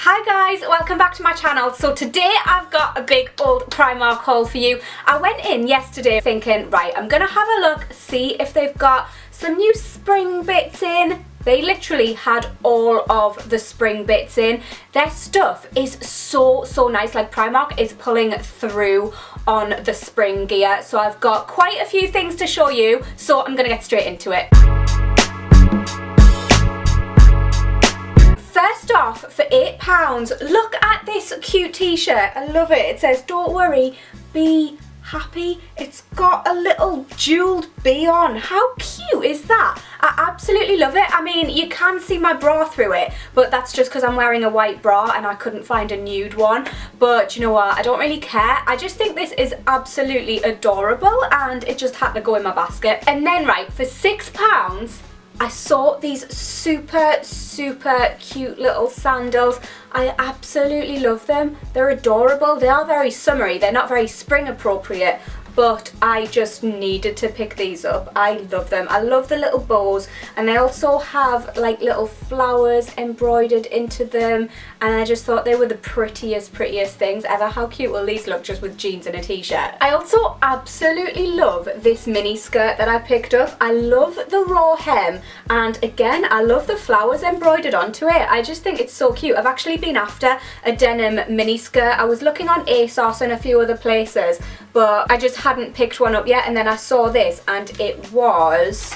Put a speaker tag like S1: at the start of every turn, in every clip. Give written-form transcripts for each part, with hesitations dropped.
S1: Hi guys, welcome back to my channel. So today I've got a big old Primark haul for you. I went in yesterday thinking, right, I'm gonna have a look, see if they've got some new spring bits in. They literally had all of the spring bits in. Their stuff is so nice. Like, Primark is pulling through on the spring gear. So I've got quite a few things to show you, so I'm gonna get straight into it. First off, for £8, look at this cute t-shirt. I love it. It says, "Don't worry, be happy." It's got a little jeweled bee on. How cute is that? I absolutely love it. I mean, you can see my bra through it, but that's just because I'm wearing a white bra and I couldn't find a nude one. But you know what? I don't really care. I just think this is absolutely adorable and it just had to go in my basket. And then, right, for £6, I saw these super cute little sandals. I absolutely love them. They're adorable. They are very summery. They're not very spring appropriate, but I just needed to pick these up. I love them. I love the little bows, and they also have like little flowers embroidered into them, and I just thought they were the prettiest things ever. How cute will these look just with jeans and a t-shirt? I also absolutely love this mini skirt that I picked up. I love the raw hem, and again, I love the flowers embroidered onto it. I just think it's so cute. I've actually been after a denim mini skirt. I was looking on ASOS and a few other places, but I just hadn't picked one up yet, and then I saw this and it was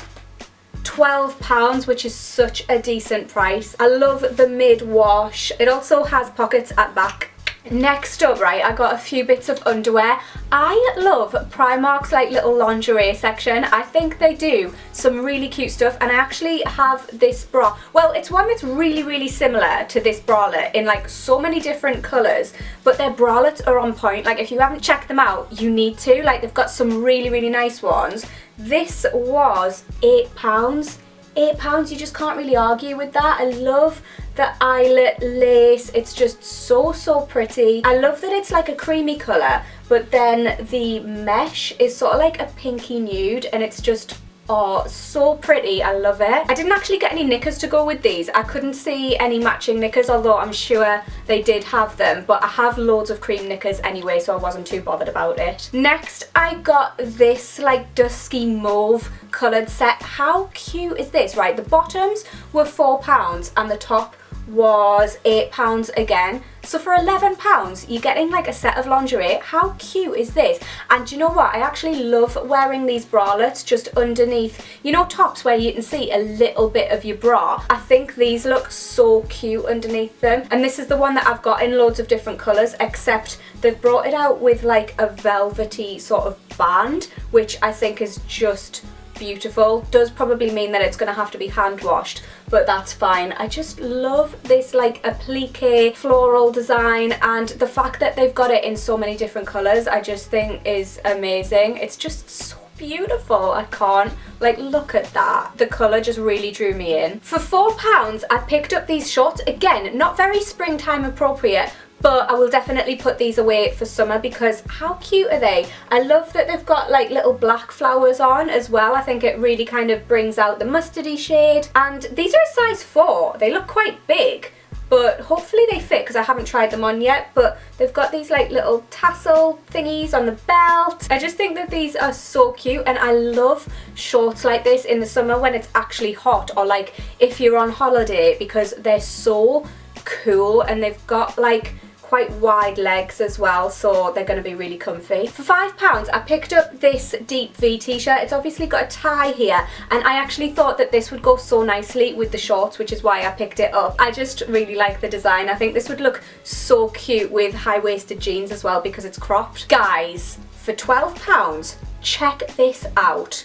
S1: £12, which is such a decent price. I love the mid-wash. It also has pockets at back. Next up, right, I got a few bits of underwear. I love Primark's like little lingerie section. I think they do some really cute stuff, and I actually have this bra. Well, it's one that's really similar to this bralette in like so many different colours, but their bralettes are on point. Like, if you haven't checked them out, you need to. Like, they've got some really nice ones. This was £8. £8, you just can't really argue with that. I love the eyelet lace. It's just so pretty. I love that it's like a creamy colour, but then the mesh is sort of like a pinky nude, and it's just, oh, so pretty. I love it. I didn't actually get any knickers to go with these. I couldn't see any matching knickers, although I'm sure they did have them, but I have loads of cream knickers anyway, so I wasn't too bothered about it. Next, I got this like dusky mauve coloured set. How cute is this? Right, the bottoms were £4 and the top was £8 again. So for £11, you're getting like a set of lingerie. How cute is this? And you know what? I actually love wearing these bralettes just underneath, you know, tops where you can see a little bit of your bra. I think these look so cute underneath them. And this is the one that I've got in loads of different colours, except they've brought it out with like a velvety sort of band, which I think is just beautiful. Does probably mean that it's going to have to be hand washed, but that's fine. I just love this like applique floral design, and the fact that they've got it in so many different colours I just think is amazing. It's just so beautiful. I can't, like, look at that. The colour just really drew me in. For £4 I picked up these shorts. Again, not very springtime appropriate, but I will definitely put these away for summer because how cute are they? I love that they've got like little black flowers on as well. I think it really kind of brings out the mustardy shade. And these are a size 4. They look quite big, but hopefully they fit because I haven't tried them on yet. But they've got these like little tassel thingies on the belt. I just think that these are so cute, and I love shorts like this in the summer when it's actually hot, or like if you're on holiday, because they're so cool and they've got like quite wide legs as well, so they're going to be really comfy. For £5 I picked up this deep V t-shirt. It's obviously got a tie here, and I actually thought that this would go so nicely with the shorts, which is why I picked it up. I just really like the design. I think this would look so cute with high-waisted jeans as well because it's cropped. Guys, for £12, check this out.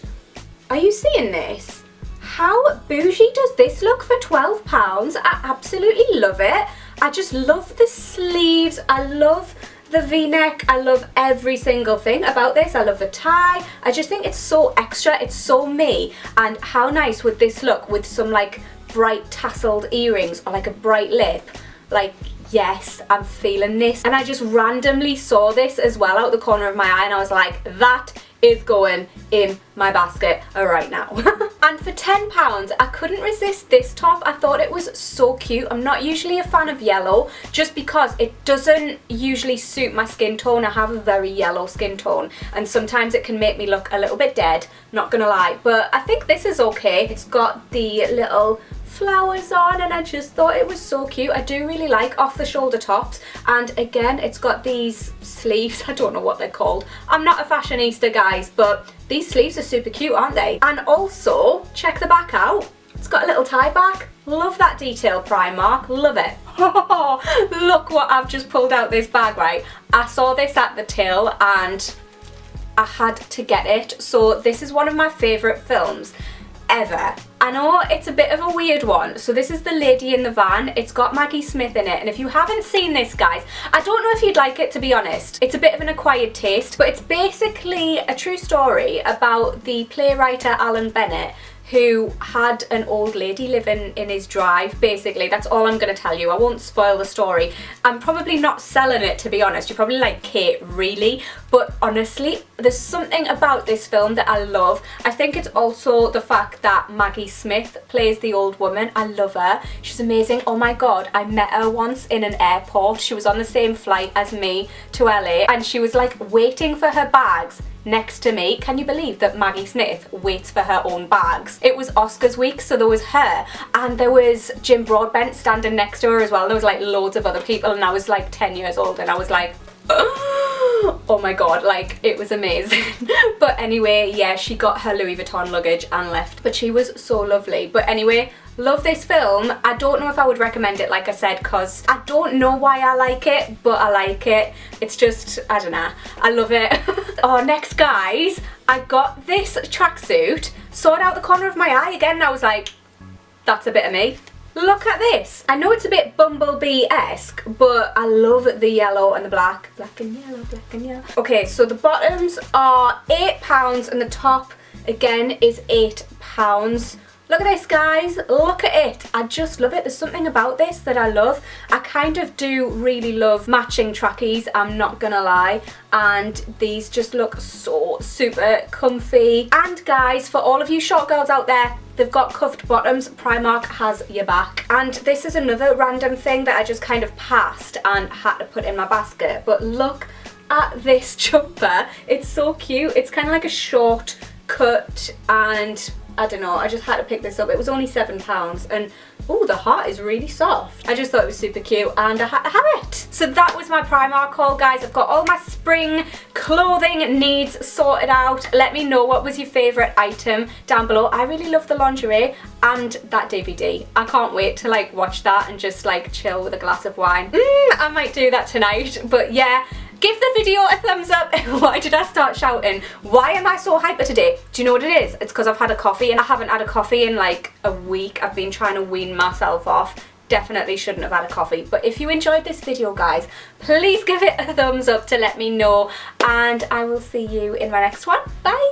S1: Are you seeing this? How bougie does this look for £12? I absolutely love it. I just love the sleeves. I love the v-neck. I love every single thing about this. I love the tie. I just think it's so extra. It's so me. And how nice would this look with some like bright tasseled earrings or like a bright lip? Like, yes, I'm feeling this. And I just randomly saw this as well out the corner of my eye, and I was like, that is going in my basket right now. And for £10, I couldn't resist this top. I thought it was so cute. I'm not usually a fan of yellow just because it doesn't usually suit my skin tone. I have a very yellow skin tone and sometimes it can make me look a little bit dead, not gonna lie. But I think this is okay. It's got the little flowers on and I just thought it was so cute. I do really like off the shoulder tops, and again it's got these sleeves. I don't know what they're called. I'm not a fashionista, guys, but these sleeves are super cute, aren't they? And also check the back out. It's got a little tie back. Love that detail, Primark, love it. Look what I've just pulled out this bag, right? I saw this at the till and I had to get it. So this is one of my favourite films ever. I know it's a bit of a weird one. So this is The Lady in the Van. It's got Maggie Smith in it, and if you haven't seen this, guys, I don't know if you'd like it, to be honest. It's a bit of an acquired taste, but it's basically a true story about the playwright Alan Bennett, who had an old lady living in his drive. Basically, that's all I'm going to tell you. I won't spoil the story. I'm probably not selling it, to be honest. You're probably like, Kate, really? But honestly, there's something about this film that I love. I think it's also the fact that Maggie Smith plays the old woman. I love her. She's amazing. Oh my god, I met her once in an airport. She was on the same flight as me to LA, and she was like waiting for her bags next to me. Can you believe that Maggie Smith waits for her own bags? It was Oscars week, so there was her and there was Jim Broadbent standing next to her as well. There was like loads of other people, and I was like 10 years old and I was like, oh my god, like it was amazing. But anyway, yeah, she got her Louis Vuitton luggage and left, but she was so lovely. But anyway, love this film. I don't know if I would recommend it, like I said, because I don't know why I like it, but I like it. It's just, I don't know, I love it. Oh, next, guys, I got this tracksuit. Saw it out the corner of my eye again and I was like, that's a bit of me. Look at this. I know it's a bit Bumblebee-esque, but I love the yellow and the black. Black and yellow, black and yellow. Okay, so the bottoms are £8 and the top, again, is £8. Look at this, guys, look at it. I just love it. There's something about this that I love. I kind of do really love matching trackies, I'm not gonna lie. And these just look so super comfy. And guys, for all of you short girls out there, they've got cuffed bottoms. Primark has your back. And this is another random thing that I just kind of passed and had to put in my basket. But look at this jumper. It's so cute. It's kind of like a short cut, and I don't know, I just had to pick this up. It was only £7 and oh, the heart is really soft. I just thought it was super cute and I had to have it. So that was my Primark haul, guys. I've got all my spring clothing needs sorted out. Let me know what was your favourite item down below. I really love the lingerie and that DVD. I can't wait to like watch that and just like chill with a glass of wine. I might do that tonight, but yeah. Give the video a thumbs up. Why did I start shouting? Why am I so hyper today? Do you know what it is? It's because I've had a coffee and I haven't had a coffee in like a week. I've been trying to wean myself off. Definitely shouldn't have had a coffee. But if you enjoyed this video, guys, please give it a thumbs up to let me know. And I will see you in my next one. Bye.